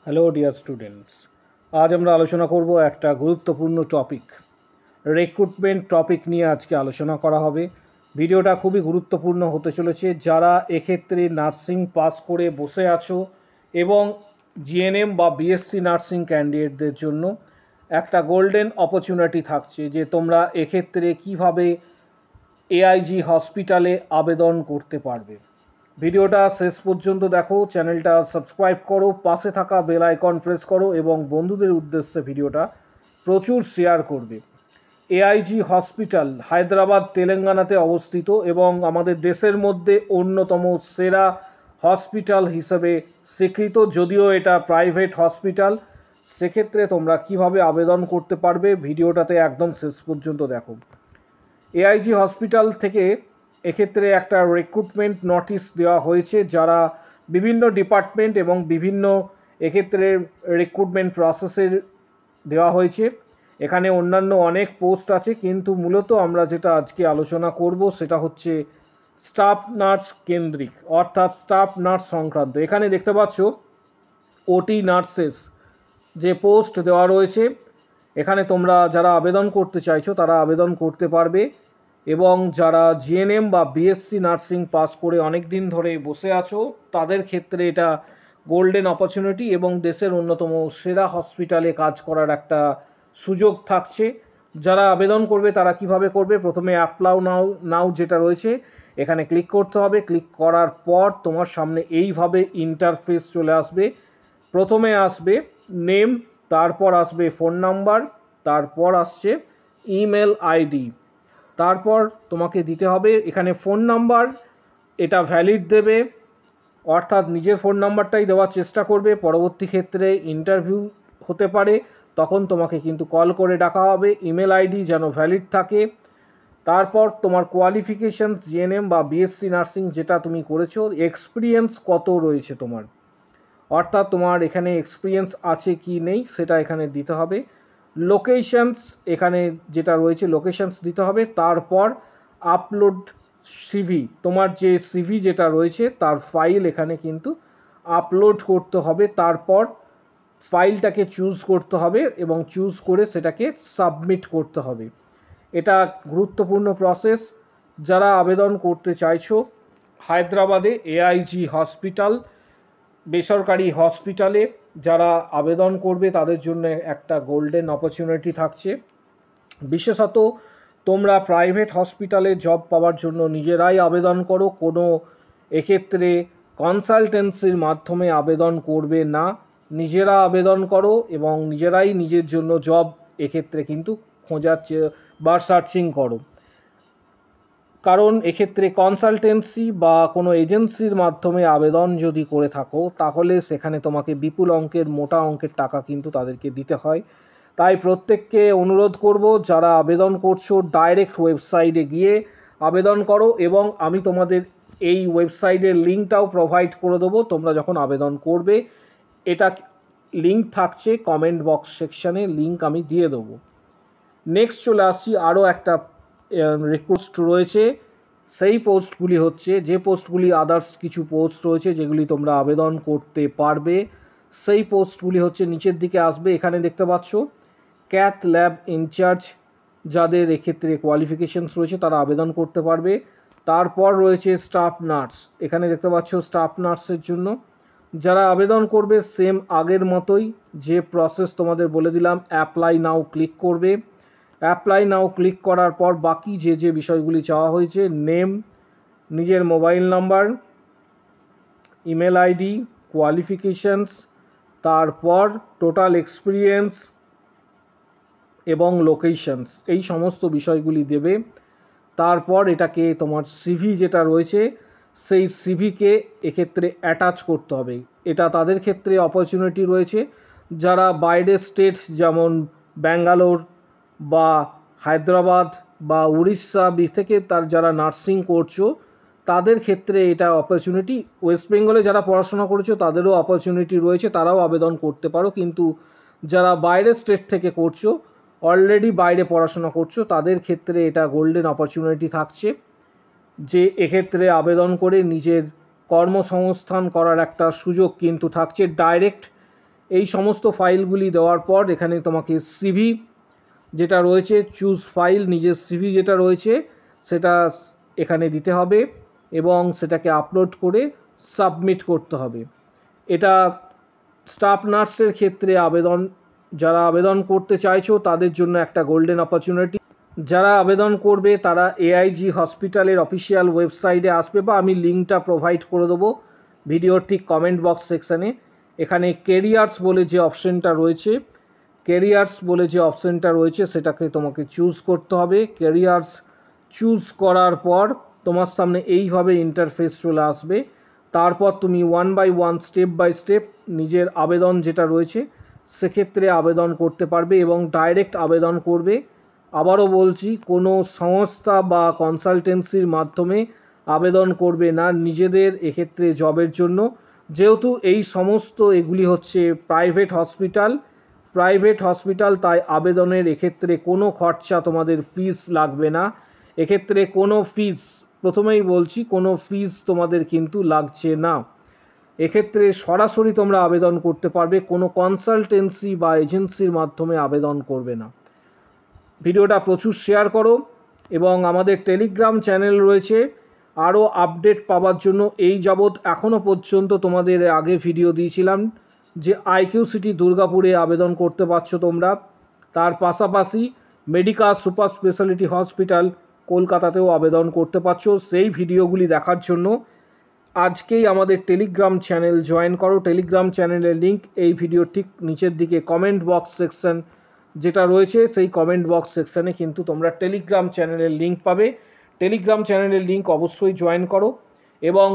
Hello dear students, আজ আমরা আলোচনা করব একটা গুরুত্বপূর্ণ টপিক, রিক্রুটমেন্ট টপিক নিয়ে আজকে আলোচনা করা হবে। ভিডিওটা খুবই গুরুত্বপূর্ণ হতে চলেছে। যারা এক্ষেত্রে নার্সিং পাস করে বসে আছো এবং জিএনএম বা বিএসসি নার্সিং ক্যান্ডিডেটদের জন্য একটা গোল্ডেন অপরচুনিটি থাকছে যে তোমরা এক্ষেত্রে কিভাবে এআইজি হসপিটালে আবেদন করতে পারবে। ভিডিওটা শেষ পর্যন্ত দেখো, চ্যানেলটা সাবস্ক্রাইব করো, পাশে থাকা বেল আইকন প্রেস করো এবং বন্ধুদের উদ্দেশ্যে ভিডিওটা প্রচুর শেয়ার করবে। এআইজি হসপিটাল হায়দ্রাবাদ তেলেঙ্গানাতে অবস্থিত এবং আমাদের দেশের মধ্যে অন্যতম সেরা হসপিটাল হিসেবে স্বীকৃত। যদিও এটা প্রাইভেট হসপিটাল, সেক্ষেত্রে তোমরা কিভাবে আবেদন করতে পারবে ভিডিওটাতে একদম শেষ পর্যন্ত দেখো। এআইজি হসপিটাল থেকে এক্ষেত্রে একটা রিক্রুটমেন্ট নোটিশ দেওয়া হয়েছে, যারা বিভিন্ন ডিপার্টমেন্ট এবং বিভিন্ন এক্ষেত্রে রিক্রুটমেন্ট প্রসেসের দেওয়া হয়েছে। এখানে অন্যান্য অনেক পোস্ট আছে, কিন্তু মূলত আমরা যেটা আজকে আলোচনা করব সেটা হচ্ছে স্টাফ নার্স কেন্দ্রিক, অর্থাৎ স্টাফ নার্স সংক্রান্ত। এখানে দেখতে পাচ্ছ ওটি নার্সেস যে পোস্ট দেওয়া রয়েছে, এখানে তোমরা যারা আবেদন করতে চাইছো তারা আবেদন করতে পারবে। এবং যারা জিএনএম বা বিএসসি নার্সিং পাস করে অনেক দিন ধরে বসে আছো তাদের ক্ষেত্রে এটা গোল্ডেন অপরচুনিটি এবং দেশের অন্যতম সেরা হসপিটালে কাজ করার একটা সুযোগ থাকছে। যারা আবেদন করবে তারা কিভাবে করবে, প্রথমে অ্যাপ্লাই নাও যেটা রয়েছে এখানে ক্লিক করতে হবে। ক্লিক করার পর তোমার সামনে এইভাবে ইন্টারফেস চলে আসবে। প্রথমে আসবে নেম, তারপর আসবে ফোন নাম্বার, তারপর আসছে ইমেল আইডি, তারপর তোমাকে দিতে হবে এখানে ফোন নাম্বার, এটা ভ্যালিড দেবে, অর্থাৎ নিজের ফোন নাম্বারটাই দেওয়ার চেষ্টা করবে। পরবর্তী ক্ষেত্রে ইন্টারভিউ হতে পারে, তখন তোমাকে কিন্তু কল করে ডাকা হবে। ইমেল আইডি যেন ভ্যালিড থাকে। তারপর তোমার কোয়ালিফিকেশানস জিএনএম বা বিএসসি নার্সিং যেটা তুমি করেছো, এক্সপিরিয়েন্স কত রয়েছে তোমার, অর্থাৎ তোমার এখানে এক্সপিরিয়েন্স আছে কি নেই সেটা এখানে দিতে হবে। লোকেশনস এখানে যেটা রয়েছে লোকেশনস দিতে হবে। তারপর আপলোড সিভি, তোমার যে সিভি যেটা রয়েছে তার ফাইল এখানে কিন্তু আপলোড করতে হবে। তারপর ফাইলটাকে চুজ করতে হবে এবং চুজ করে সেটাকে সাবমিট করতে হবে। এটা গুরুত্বপূর্ণ প্রসেস। যারা আবেদন করতে চাইছো হায়দ্রাবাদে এআইজি হসপিটাল বেসরকারি হসপিটালে যারা আবেদন করবে তাদের জন্য একটা গোল্ডেন অপরচুনিটি থাকছে। বিশেষত তোমরা প্রাইভেট হসপিটালে জব পাওয়ার জন্য নিজেরাই আবেদন করো, কোনো এক্ষেত্রে কনসালটেন্সির মাধ্যমে আবেদন করবে না। নিজেরা আবেদন করো এবং নিজেরাই নিজের জন্য জব এক্ষেত্রে কিন্তু খোঁজার বা সার্চিং করো। কারণ এক্ষেত্রে কনসালটেন্সি বা কোনো এজেন্সির মাধ্যমে আবেদন যদি করে থাকো তাহলে সেখানে তোমাকে বিপুল অঙ্কের মোটা অঙ্কের টাকা কিন্তু তাদেরকে দিতে হয়। তাই প্রত্যেককে অনুরোধ করব, যারা আবেদন করছো ডাইরেক্ট ওয়েবসাইটে গিয়ে আবেদন করো এবং আমি তোমাদের এই ওয়েবসাইটের লিঙ্কটাও প্রোভাইড করে দেবো তোমরা যখন আবেদন করবে। এটা লিঙ্ক থাকছে কমেন্ট বক্স সেকশানে, লিঙ্ক আমি দিয়ে দেবো। নেক্সট চলে আসছি, আরও একটা রিকোয়েস্ট রয়েছে। সেই পোস্টগুলি হচ্ছে যে পোস্টগুলি আদার্স কিছু পোস্ট রয়েছে যেগুলি তোমরা আবেদন করতে পারবে। সেই পোস্টগুলি হচ্ছে নিচের দিকে আসবে, এখানে দেখতে পাচ্ছ ক্যাথ ল্যাব ইনচার্জ, যাদের এক্ষেত্রে কোয়ালিফিকেশনস রয়েছে তারা আবেদন করতে পারবে। তারপর রয়েছে স্টাফ নার্স, এখানে দেখতে পাচ্ছ স্টাফ নার্সের জন্য যারা আবেদন করবে সেম আগের মতোই যে প্রসেস তোমাদের বলে দিলাম, অ্যাপ্লাই নাও ক্লিক করবে। অ্যাপ্লাই নাও ক্লিক করার পর বাকি যে যে বিষয়গুলি চাওয়া হয়েছে, নেম, নিজের mobile number, email ID, qualifications, তারপর টোটাল এক্সপিরিয়েন্স এবং লোকেশনস, এই সমস্ত বিষয়গুলি দেবে। তারপর এটাকে তোমার সিভি যেটা রয়েছে সেই সিভিকে এক্ষেত্রে অ্যাটাচ করতে হবে। এটা তাদের ক্ষেত্রে অপরচুনিটি রয়েছে যারা বাইরের স্টেট যেমন ব্যাঙ্গালোর বা হায়দ্রাবাদ বা উড়িষ্যা থেকে তার যারা নার্সিং করছো তাদের ক্ষেত্রে এটা অপরচুনিটি। ওয়েস্ট বেঙ্গলে যারা পড়াশোনা করেছো তাদেরও অপরচুনিটি রয়েছে, তারাও আবেদন করতে পারো। কিন্তু যারা বাইরের স্টেট থেকে করছো, অলরেডি বাইরে পড়াশোনা করছো, তাদের ক্ষেত্রে এটা গোল্ডেন অপরচুনিটি থাকছে যে এক্ষেত্রে আবেদন করে নিজের কর্মসংস্থান করার একটা সুযোগ কিন্তু থাকছে। ডাইরেক্ট এই সমস্ত ফাইলগুলি দেওয়ার পর এখানে তোমাকে সিভি যেটা রয়েছে, চুজ ফাইল, নিজের সিভি যেটা রয়েছে সেটা এখানে দিতে হবে এবং সেটাকে আপলোড করে সাবমিট করতে হবে। এটা স্টাফ নার্সের ক্ষেত্রে যারা আবেদন করতে চাইছো তাদের জন্য একটা গোল্ডেন অপরচুনিটি। যারা আবেদন করবে তারা এআইজি হসপিটালের অফিসিয়াল ওয়েবসাইটে আসবে, বা আমি লিঙ্কটা প্রোভাইড করে দেবো ভিডিওর ঠিক কমেন্ট বক্স সেকশানে। এখানে কেরিয়ার্স বলে যে অপশনটা রয়েছে সেটাকে তোমাকে চুজ করতে হবে। কেরিয়ার্স চুজ করার পর তোমার সামনে এইভাবে ইন্টারফেস চলে আসবে। তারপর তুমি 1 বাই 1 স্টেপ বাই স্টেপ নিজের আবেদন যেটা রয়েছে সেক্ষেত্রে আবেদন করতে পারবে এবং ডাইরেক্ট আবেদন করবে। আবারও বলছি, কোনো সংস্থা বা কনসালটেন্সির মাধ্যমে আবেদন করবে না নিজেদের এক্ষেত্রে জবের জন্য, যেহেতু এই সমস্ত এগুলি হচ্ছে প্রাইভেট হসপিটাল, তাই আবেদনের এক্ষেত্রে কোনো খরচা, তোমাদের ফিস লাগবে না। এক্ষেত্রে কোনো ফিস, প্রথমেই বলছি, কোনো ফিস তোমাদের কিন্তু লাগছে না। এক্ষেত্রে সরাসরি তোমরা আবেদন করতে পারবে, কোনো কনসালটেন্সি বা এজেন্সির মাধ্যমে আবেদন করবে না। ভিডিওটা প্রচুর শেয়ার করো এবং আমাদের টেলিগ্রাম চ্যানেল রয়েছে। আরও আপডেট পাওয়ার জন্য এই যাবৎ এখনও পর্যন্ত তোমাদের আগে ভিডিও দিয়েছিলাম যে IQCT দুর্গাপুরে আবেদন করতে পারছো তোমরা, তার পাশাপাশি মেডিকাল সুপার স্পেশালিটি হসপিটাল কলকাতাতেও আবেদন করতে পারছো। সেই ভিডিওগুলি দেখার জন্য আজকেই আমাদের টেলিগ্রাম চ্যানেল জয়েন করো। টেলিগ্রাম চ্যানেলের লিঙ্ক এই ভিডিও ঠিক নিচের দিকে কমেন্ট বক্স সেকশন যেটা রয়েছে সেই কমেন্ট বক্স সেকশানে কিন্তু তোমরা টেলিগ্রাম চ্যানেলের লিঙ্ক পাবে। টেলিগ্রাম চ্যানেলের লিঙ্ক অবশ্যই জয়েন করো এবং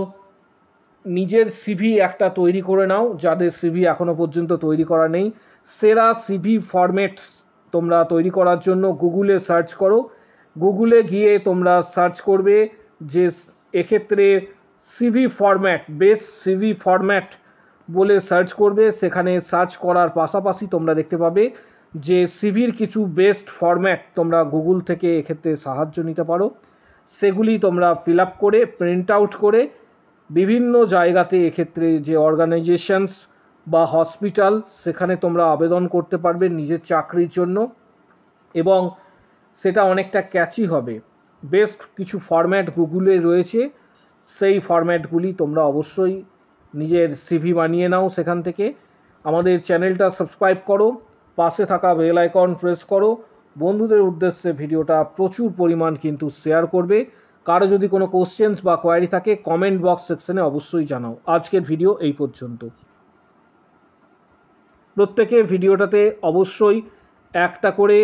নিজের সিভি একটা তৈরি করে নাও। যাদের সিভি এখনও পর্যন্ত তৈরি করা নেই, সেরা সিভি ফরম্যাট তোমরা তৈরি করার জন্য গুগলে সার্চ করো। গুগলে গিয়ে তোমরা সার্চ করবে যে এক্ষেত্রে CV format, best CV format বলে সার্চ করবে। সেখানে সার্চ করার পাশাপাশি তোমরা দেখতে পাবে যে সিভির কিছু বেস্ট ফরম্যাট তোমরা গুগল থেকে এক্ষেত্রে সাহায্য নিতে পারো। সেগুলি তোমরা ফিল আপ করে প্রিন্ট আউট করে বিভিন্ন জায়গাতে, এক্ষেত্রে যে অর্গানাইজেশনস বা হসপিটাল, সেখানে তোমরা আবেদন করতে পারবে নিজের চাকরির জন্য এবং সেটা অনেকটা ক্যাচি হবে। বেস্ট কিছু ফরম্যাট গুগলে রয়েছে, সেই ফরম্যাটগুলি তোমরা অবশ্যই নিজের সিভি বানিয়ে নাও সেখান থেকে। আমাদের চ্যানেলটা সাবস্ক্রাইব করো, পাশে থাকা বেল আইকন প্রেস করো। বন্ধুদের উদ্দেশ্যে ভিডিওটা প্রচুর পরিমাণ কিন্তু শেয়ার করবে। কারো যদি কোনো কোশ্চেন্স বা কোয়ারি থাকে কমেন্ট বক্স সেকশনে অবশ্যই জানাও। আজকের ভিডিও এই পর্যন্ত। প্রত্যেকে ভিডিওটাতে অবশ্যই একটা করে